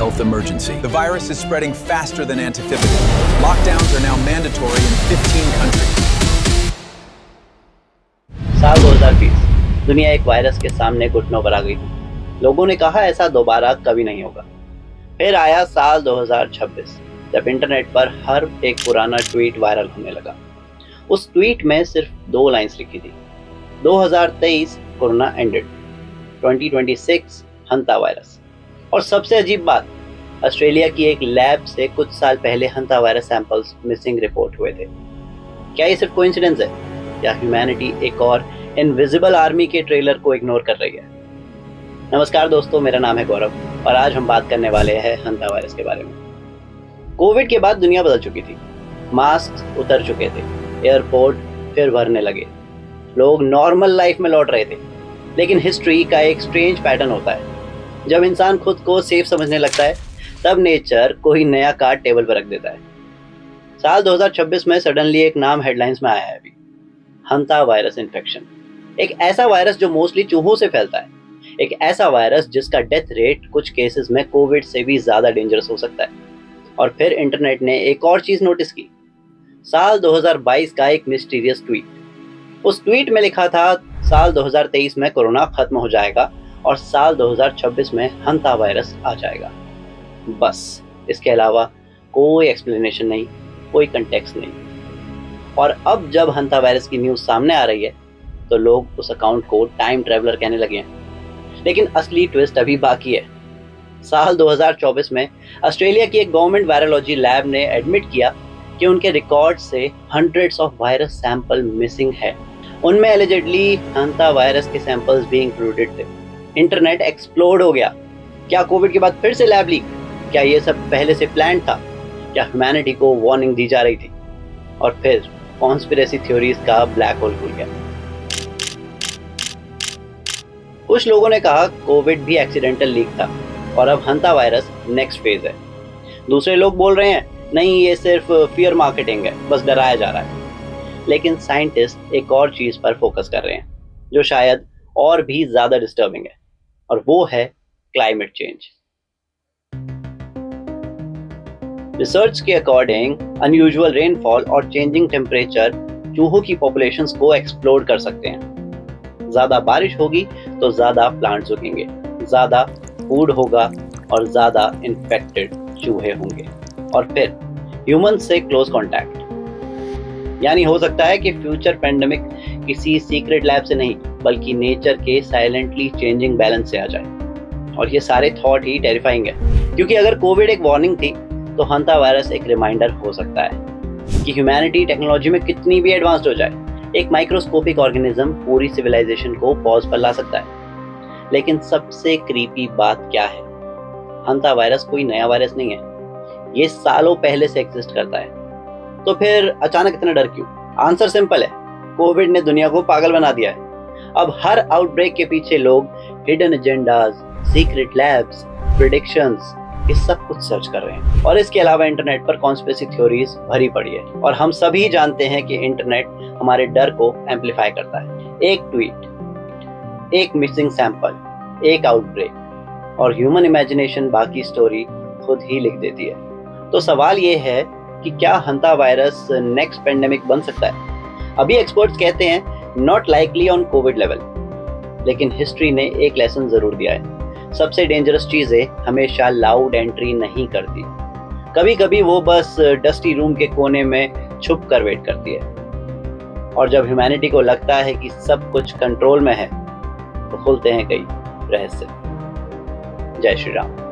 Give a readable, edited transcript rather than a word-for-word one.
health emergency. The virus is spreading faster than anticipated. Lockdowns are now mandatory in 15 countries. साल 2020 दुनिया एक virus के सामने घुटनों पर आ गई। लोगों ने कहा ऐसा दोबारा कभी नहीं होगा। फिर आया साल 2026 जब इंटरनेट पर हर एक पुराना ट्वीट वायरल होने लगा। उस ट्वीट में सिर्फ 2 लाइंस लिखी थी, 2023 कोरोना एंडेड, 2026 हंता वायरस। और सबसे अजीब बात, ऑस्ट्रेलिया की एक लैब से कुछ साल पहले हंता वायरस सैंपल्स मिसिंग रिपोर्ट हुए थे। क्या ये सिर्फ कोइंसिडेंस है या ह्यूमैनिटी एक और इनविजिबल आर्मी के ट्रेलर को इग्नोर कर रही है? नमस्कार दोस्तों, मेरा नाम है गौरव और आज हम बात करने वाले हैं हंता वायरस के बारे में। कोविड के बाद दुनिया बदल चुकी थी, मास्क उतर चुके थे, एयरपोर्ट फिर भरने लगे, लोग नॉर्मल लाइफ में लौट रहे थे। लेकिन हिस्ट्री का एक स्ट्रेंज पैटर्न होता है, जब इंसान खुद को सेफ समझने लगता है तब नेचर कोई नया कार्ड टेबल पर रख देता है। साल 2026 में सडनली एक नाम हेडलाइंस में आया है अभी, हंता वायरस इन्फेक्शन। एक ऐसा वायरस जो मोस्टली चूहों से फैलता है, एक ऐसा वायरस जिसका डेथ रेट कुछ केसेस में कोविड से भी ज्यादा डेंजरस हो सकता है। और फिर इंटरनेट ने एक और चीज नोटिस की, साल 2022 का एक मिस्टीरियस ट्वीट। उस ट्वीट में लिखा था साल 2023 में कोरोना खत्म हो जाएगा और साल 2026 में हंता वायरस आ जाएगा। बस इसके अलावा कोई एक्सप्लेनेशन नहीं, कोई कंटेक्स्ट नहीं। और अब जब हंता वायरस की न्यूज़ सामने आ रही है तो लोग उस अकाउंट को टाइम ट्रैवलर कहने लगे हैं। लेकिन असली ट्विस्ट अभी बाकी है। साल 2024 में ऑस्ट्रेलिया की एक गवर्नमेंट वायरोलॉजी लैब ने एडमिट किया कि उनके रिकॉर्ड से hundreds of virus sample missing है। उनमें एलिजेडली हंता वायरस के सैंपल्स भी इंक्लूडेड थे। इंटरनेट एक्सप्लोड हो गया। क्या कोविड के बाद फिर से लैब लीक? क्या ये सब पहले से प्लान था? क्या ह्यूमैनिटी को वार्निंग दी जा रही थी? और फिर कॉन्स्पिरेसी थ्योरीज का ब्लैक होल खुल गया। कुछ लोगों ने कहा कोविड भी एक्सीडेंटल लीक था और अब हंता वायरस नेक्स्ट फेज है। दूसरे लोग बोल रहे हैं नहीं, ये सिर्फ फियर मार्केटिंग है, बस डराया जा रहा है। लेकिन साइंटिस्ट एक और चीज पर फोकस कर रहे हैं जो शायद और भी ज्यादा डिस्टर्बिंग है, और वो है क्लाइमेट चेंज। रिसर्च के अकॉर्डिंग अनयूजुअल रेनफॉल और चेंजिंग टेम्परेचर चूहों की पॉपुलेशंस को एक्सप्लोड कर सकते हैं। ज्यादा बारिश होगी तो ज्यादा प्लांट्स उगेंगे, ज्यादा फूड होगा और ज्यादा इन्फेक्टेड चूहे होंगे, और फिर ह्यूमन से क्लोज कांटेक्ट। यानी हो सकता है कि फ्यूचर पेंडेमिक किसी सीक्रेट लैब से नहीं बल्कि नेचर के साइलेंटली चेंजिंग बैलेंस से आ जाए। और ये सारे थॉट ही टेरिफाइंग है, क्योंकि अगर कोविड एक वार्निंग थी तो हंता वायरस एक रिमाइंडर हो सकता है कि ह्यूमैनिटी टेक्नोलॉजी में कितनी भी एडवांस्ड हो जाए, एक माइक्रोस्कोपिक ऑर्गेनिज्म पूरी सिविलाइजेशन को पॉज पर ला सकता है। लेकिन सबसे क्रीपी बात क्या है, हंता वायरस कोई नया वायरस नहीं है, ये सालों पहले से एग्जिस्ट करता है। तो फिर अचानक इतना डर क्यों? आंसर सिंपल है, कोविड ने दुनिया को पागल बना दिया है। अब हर आउटब्रेक के पीछे लोग hidden agendas, secret labs, predictions, ये सब कुछ सर्च कर रहे हैं। और इसके अलावा इंटरनेट पर कॉन्स्पिरेसी थ्योरीज भरी पड़ी है। और हम सभी जानते हैं कि इंटरनेट हमारे डर को एम्पलीफाई करता है। एक ट्वीट, एक मिसिंग सैंपल, एक आउटब्रेक, और ह्यूमन इमेजिनेशन बाकी स्टोरी खुद ही लिख देती है। तो सवाल ये है कि क्या हंता वायरस नेक्स्ट पेंडेमिक बन सकता है? अभी एक्सपर्ट्स कहते हैं not likely on Covid level, लेकिन हिस्ट्री ने एक लेसन जरूर दिया है, सबसे डेंजरस चीजें हमेशा लाउड एंट्री नहीं करती। कभी कभी वो बस डस्टी रूम के कोने में छुप कर वेट करती है। और जब ह्यूमैनिटी को लगता है कि सब कुछ कंट्रोल में है तो खुलते हैं कई रहस्य। जय श्री राम।